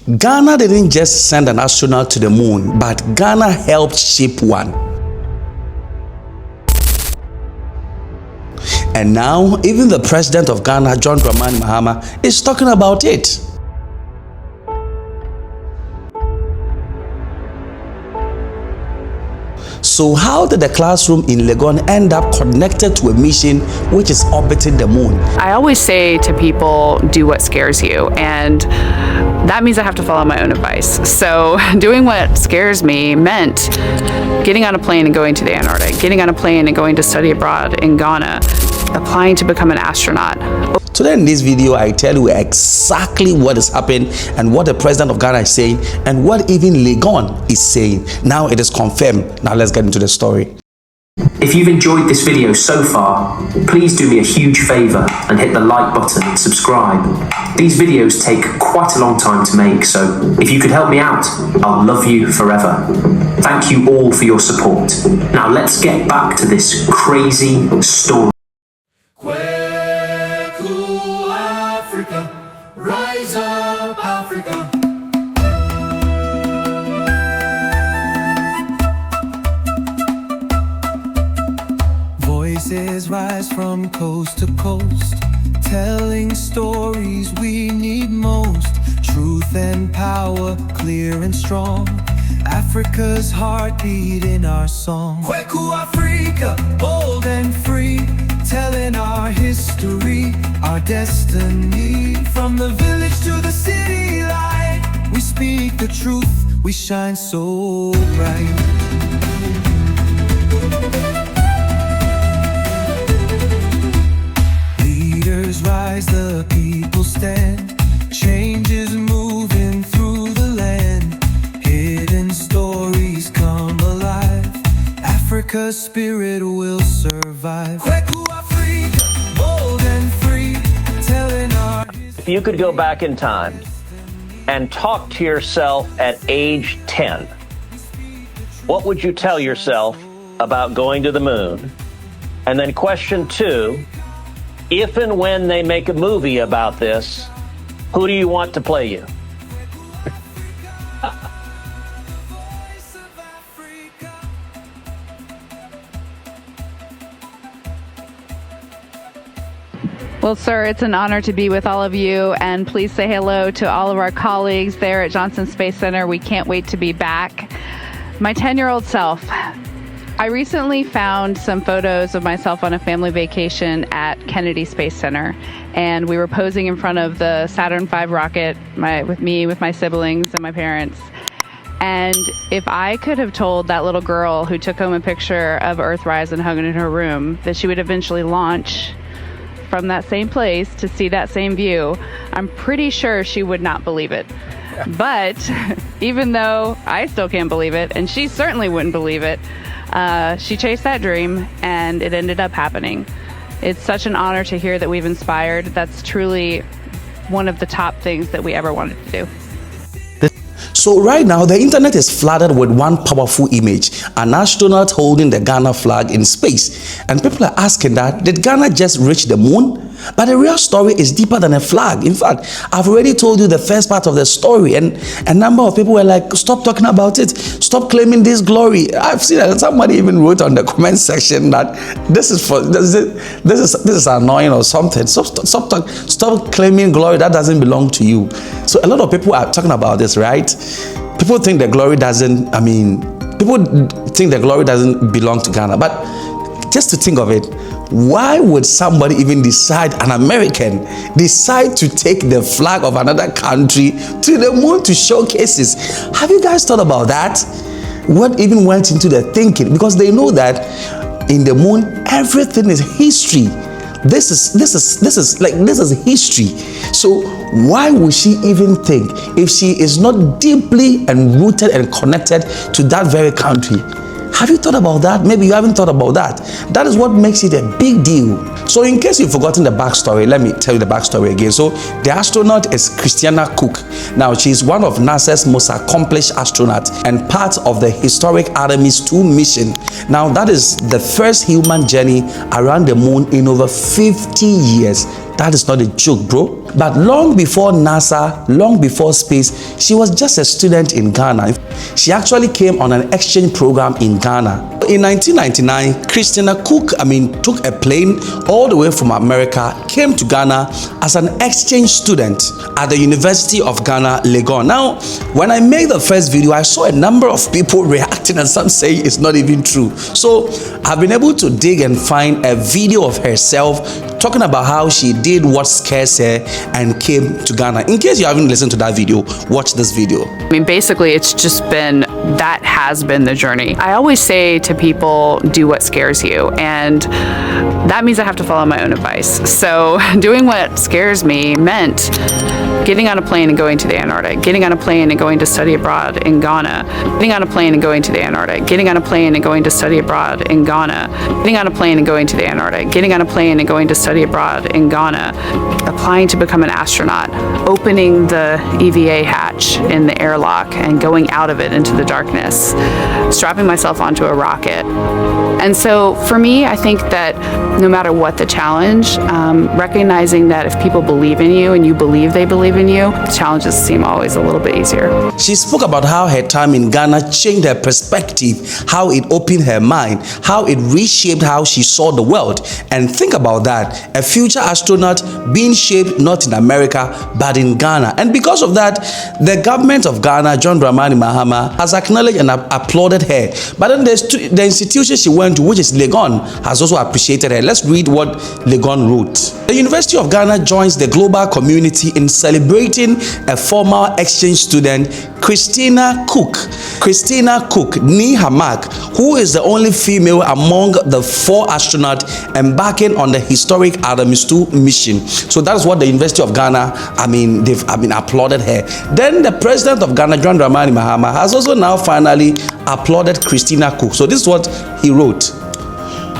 Ghana didn't just send an astronaut to the moon, but Ghana helped shape one. And now, even the President of Ghana, John Dramani Mahama, is talking about it. So how did the classroom in Legon end up connected to a mission which is orbiting the moon? I always say to people, do what scares you. And that means I have to follow my own advice. So doing what scares me meant getting on a plane and going to the Antarctic, getting on a plane and going to study abroad in Ghana, applying to become an astronaut. Today in this video, I tell you exactly what is happening and what the President of Ghana is saying and what even Legon is saying. Now it is confirmed. Now let's get into the story. If you've enjoyed this video so far, please do me a huge favor and hit the like button and subscribe. These videos take quite a long time to make, so if you could help me out, I'll love you forever. Thank you all for your support. Now let's get back to this crazy story. Rise up, Africa. Voices rise from coast to coast, telling stories we need most. Truth and power, clear and strong. Africa's heartbeat in our song. Kweku Africa, bold and free, telling our history, our destiny. From the village to the city light, we speak the truth, we shine so bright. Leaders rise, the people stand. Change is moving through the land. Hidden stories come alive. Africa's spirit will survive. Kweku Africa, bold and free, telling our history. If you could go back in time and talk to yourself at age 10, what would you tell yourself about going to the moon? And then question 2, if and when they make a movie about this, who do you want to play you? Well, sir, it's an honor to be with all of you, and please say hello to all of our colleagues there at Johnson Space Center. We can't wait to be back. My 10-year-old self. I recently found some photos of myself on a family vacation at Kennedy Space Center, and we were posing in front of the Saturn V rocket with my siblings and my parents. And if I could have told that little girl who took home a picture of Earthrise and hung it in her room that she would eventually launch from that same place to see that same view, I'm pretty sure she would not believe it. But even though I still can't believe it, and she certainly wouldn't believe it, she chased that dream and it ended up happening. It's such an honor to hear that we've inspired. That's truly one of the top things that we ever wanted to do. So right now, the internet is flooded with one powerful image, an astronaut holding the Ghana flag in space. And people are asking that, did Ghana just reach the moon? But the real story is deeper than a flag. In fact, I've already told you the first part of the story, and a number of people were like, stop talking about it, stop claiming this glory. I've seen that somebody even wrote on the comment section that this is annoying or something. Stop claiming glory that doesn't belong to you. So a lot of people are talking about this, right? People think the glory doesn't belong to Ghana. But just to think of it, why would somebody even decide, an American, decide to take the flag of another country to the moon to showcase this? Have you guys thought about that? What even went into their thinking? Because they know that in the moon, everything is history. This is history. So why would she even think, if she is not deeply and rooted and connected to that very country? Have you thought about that? Maybe you haven't thought about that. That is what makes it a big deal. So in case you've forgotten the backstory, let me tell you the backstory again. So the astronaut is Christina Koch. Now she's one of NASA's most accomplished astronauts and part of the historic Artemis II mission. Now that is the first human journey around the moon in over 50 years. That is not a joke, bro. But long before NASA, long before space, she was just a student in Ghana. She actually came on an exchange program in Ghana. In 1999, Christina Koch, took a plane all the way from America, came to Ghana as an exchange student at the University of Ghana, Legon. Now, when I made the first video, I saw a number of people reacting and some saying it's not even true. So I've been able to dig and find a video of herself talking about how she did what scares her and came to Ghana. In case you haven't listened to that video, watch this video. Basically, it's just been, that has been the journey. I always say to people, do what scares you. And that means I have to follow my own advice. So doing what scares me meant getting on a plane and going to the Antarctic, getting on a plane and going to study abroad in Ghana, getting on a plane and going to the Antarctic, getting on a plane and going to study abroad in Ghana, getting on a plane and going to the Antarctic, getting on a plane and going to study abroad in Ghana, applying to become an astronaut, opening the EVA hatch in the airlock and going out of it into the darkness, strapping myself onto a rocket. And so for me, I think that no matter what the challenge, recognizing that if people believe in you and you believe they believe in you, the challenges seem always a little bit easier. She spoke about how her time in Ghana changed her perspective, how it opened her mind, how it reshaped how she saw the world. And think about that, a future astronaut being shaped not in America, but in Ghana. And because of that, the government of Ghana, John Dramani Mahama, has acknowledged and applauded her. But then the institution she went to, which is Legon, has also appreciated her. Let's read what Legon wrote. The University of Ghana joins the global community in celebrating a former exchange student, Christina Koch. Christina Koch, ni Hamak, who is the only female among the 4 astronauts embarking on the historic Artemis II mission. So that's what the University of Ghana, they've applauded her. Then the President of Ghana, John Dramani Mahama, has also now finally applauded Christina Koch. So this is what he wrote.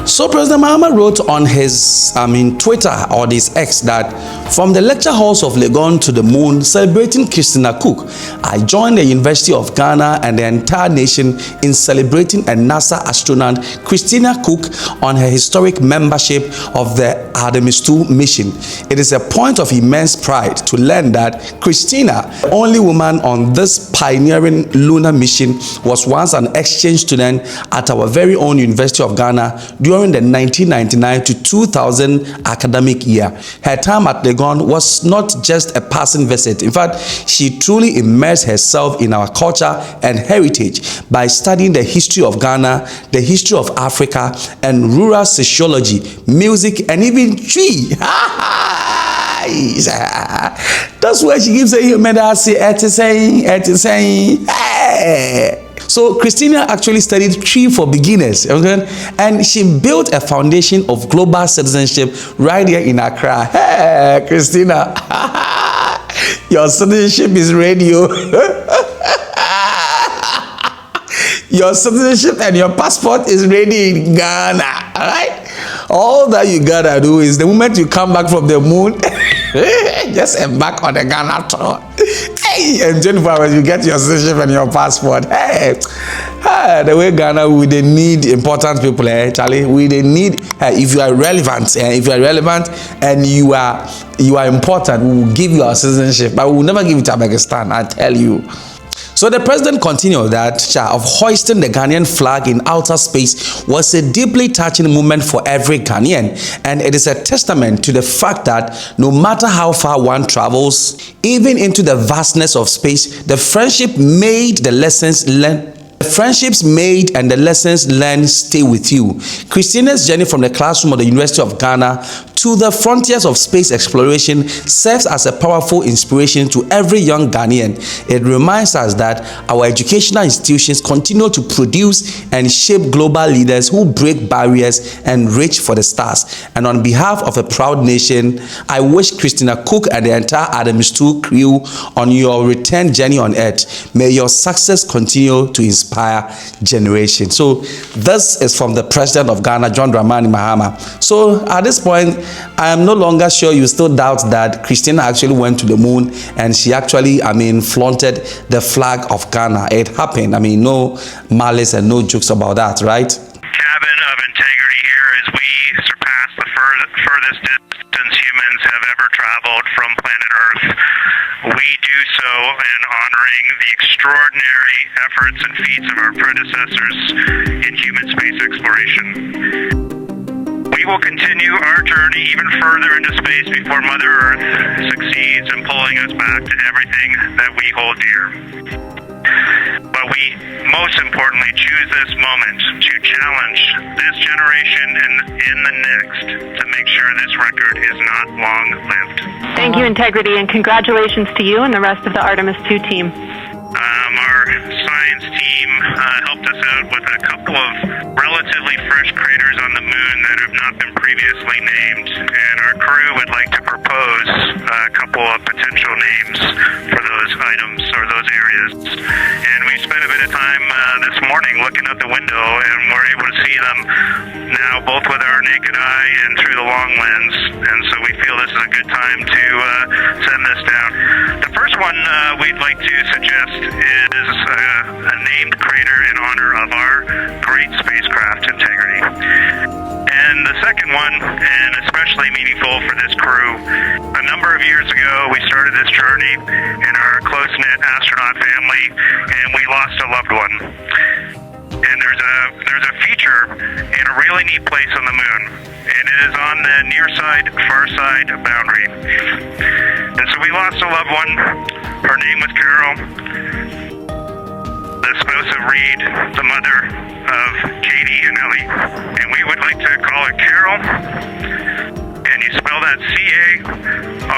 So President Mahama wrote on his Twitter or his X that from the lecture halls of Legon to the moon, celebrating Christina Koch, I joined the University of Ghana and the entire nation in celebrating a NASA astronaut, Christina Koch, on her historic membership of the Artemis II mission. It is a point of immense pride to learn that Christina, the only woman on this pioneering lunar mission, was once an exchange student at our very own University of Ghana during the 1999 to 2000 academic year. Her time at Legon was not just a passing visit. In fact, she truly immersed herself in our culture and heritage by studying the history of Ghana, the history of Africa, and rural sociology, music, and even tree. That's why she keeps saying, hey. So Christina actually studied tree for beginners, okay? And she built a foundation of global citizenship right here in Accra. Hey, Christina, your citizenship is radio. Your citizenship and your passport is ready in Ghana, all right? All that you gotta do is the moment you come back from the moon, just embark on the Ghana tour. Hey, in 24 hours you get your citizenship and your passport. Hey, the way Ghana, we they need important people, Charlie. We they need, if you are relevant, and you are important, we will give you our citizenship, but we will never give it to Pakistan, I tell you. So the president continued that of hoisting the Ghanaian flag in outer space was a deeply touching moment for every Ghanaian, and it is a testament to the fact that no matter how far one travels, even into the vastness of space, the friendships made and the lessons learned stay with you. Christina's journey from the classroom of the University of Ghana to the frontiers of space exploration serves as a powerful inspiration to every young Ghanaian. It reminds us that our educational institutions continue to produce and shape global leaders who break barriers and reach for the stars. And on behalf of a proud nation, I wish Christina Koch and the entire Artemis II crew on your return journey on Earth, may your success continue to inspire generations. So this is from the President of Ghana, John Dramani Mahama. So at this point, I am no longer sure you still doubt that Christina actually went to the moon and she actually, flaunted the flag of Ghana. It happened. No malice and no jokes about that, right? Cabin of integrity here as we surpass the furthest distance humans have traveled from planet Earth, we do so in honoring the extraordinary efforts and feats of our predecessors in human space exploration. We will continue our journey even further into space before Mother Earth succeeds in pulling us back to everything that we hold dear. But we most importantly choose this moment to challenge this generation and in the next to make sure this record is not long-lived. Thank you, Integrity, and congratulations to you and the rest of the Artemis II team. Our science team helped us out with a couple of relatively fresh craters on the moon that have not been previously named, and our crew would like to propose a couple of potential names for those items or those areas. And we spent a bit of time this morning looking out the window, and we're able to see them now both with our naked eye and through the long lens, and so we feel this is a good time to send this down. The first one we'd like to suggest is a named crater in honor of our great spacecraft Integrity. And the second one, and especially meaningful for this crew, a number of years ago we started this journey in our close-knit astronaut family, and we lost a loved one. And there's a feature in a really neat place on the moon, and it is on the near side, far side boundary. And so we lost a loved one. Her name was Carol, the spouse of Reed, the mother of Katie and Ellie. And we would like to call it Carol, and you spell that C-A-R-R-O-L-L.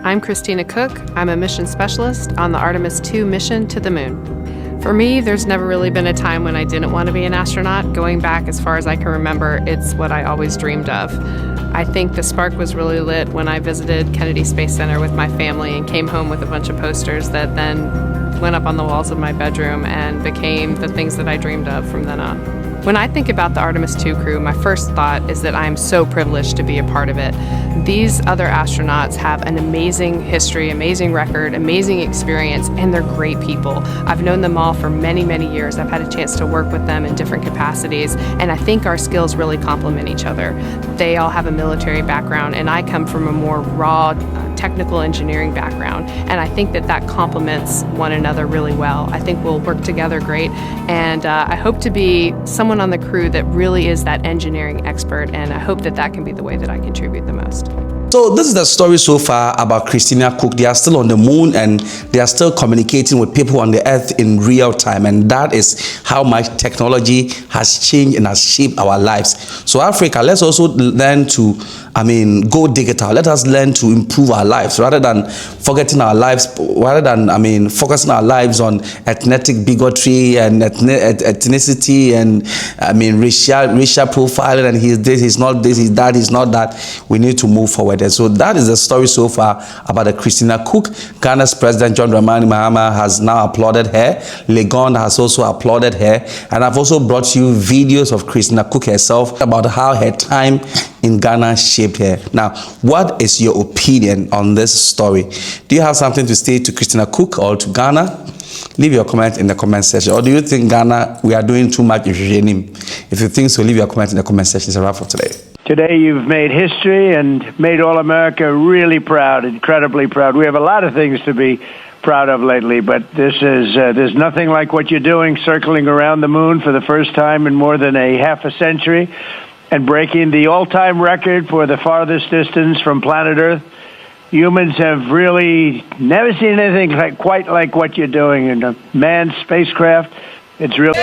I'm Christina Koch. I'm a mission specialist on the Artemis II mission to the moon. For me, there's never really been a time when I didn't want to be an astronaut. Going back as far as I can remember, it's what I always dreamed of. I think the spark was really lit when I visited Kennedy Space Center with my family and came home with a bunch of posters that then went up on the walls of my bedroom and became the things that I dreamed of from then on. When I think about the Artemis II crew, my first thought is that I am so privileged to be a part of it. These other astronauts have an amazing history, amazing record, amazing experience, and they're great people. I've known them all for many, many years. I've had a chance to work with them in different capacities, and I think our skills really complement each other. They all have a military background, and I come from a more raw, technical engineering background, and I think that that complements one another really well. I think we'll work together great, and I hope to be someone on the crew that really is that engineering expert, and I hope that that can be the way that I contribute the most. So this is the story so far about Christina Koch. They are still on the moon and they are still communicating with people on the earth in real time, and that is how much technology has changed and has shaped our lives. So Africa, let's also learn to go digital. Let us learn to improve our lives rather than forgetting our lives, rather than focusing our lives on ethnic bigotry and ethnicity and racial profiling, and he's this, he's not this, he's that, he's not that. We need to move forward. And so that is the story so far about the Christina Koch. Ghana's President John Dramani Mahama has now applauded her. Legon has also applauded her, and I've also brought you videos of Christina Koch herself about how her time in Ghana shaped her. Now, what is your opinion on this story? Do you have something to say to Christina Koch or to Ghana? Leave your comment in the comment section. Or do you think Ghana, we are doing too much? If you think so, leave your comment in the comment section. It's a wrap for today. Today you've made history and made all America really proud, incredibly proud. We have a lot of things to be proud of lately, but this is there's nothing like what you're doing, circling around the moon for the first time in more than a half a century and breaking the all-time record for the farthest distance from planet Earth. Humans have really never seen anything quite like what you're doing in a manned spacecraft. It's really...